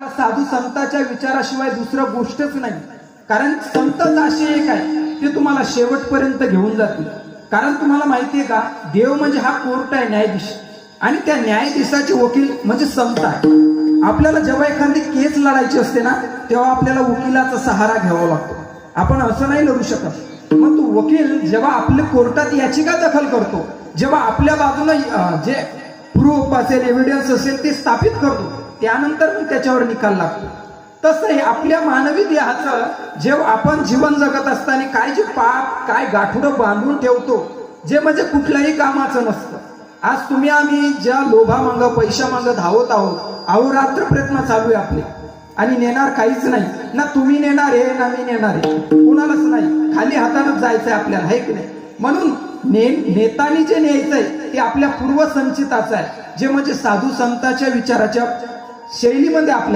साधू संतांच्या विचाराशिवाय दुसरं गोष्टच नाही. कारण संतच असे एक आहे ते तुम्हाला शेवटपर्यंत घेऊन जातील. कारण तुम्हाला माहितीये का, देव म्हणजे हा कोर्ट आहे, न्यायाधीश, आणि त्या न्यायाधीशाचे वकील म्हणजे संत आहे. आपल्याला जेव्हा एखादी केस लढायची असते ना, तेव्हा आपल्याला वकिलाचा सहारा घ्यावा लागतो. आपण असं नाही लढू शकत. मग तो वकील जेव्हा आपल्या कोर्टात याचिका दाखल करतो, जेव्हा आपल्या बाजूला जे प्रूफ असेल, एव्हिडन्स असेल ते स्थापित करतो, त्यानंतर मग त्याच्यावर निकाल लागतो. तसं हे आपल्या मानवी देहाचं जेव्हा आपण जीवन जगत असताना काय जे पाप, काय गाठुडं बांधून ठेवतो, जे म्हणजे कुठल्याही कामाचं नसतं. आज तुम्ही आम्ही ज्या लोभामागं, पैशामागं धावत आहोत, अहोरात्र प्रयत्न चालू आहे आपले, आणि नेणार काहीच नाही ना. तुम्ही नेणार आहे ना मी नेणार आहे, कोणालाच नाही. खाली हातानच जायचंय आपल्याला, आहे की नाही? म्हणून नेतानी जे न्यायचंय ते आपल्या पूर्वसंचिताचं आहे, जे म्हणजे साधू संतांच्या विचाराच्या शैलीमध्ये आपल्याला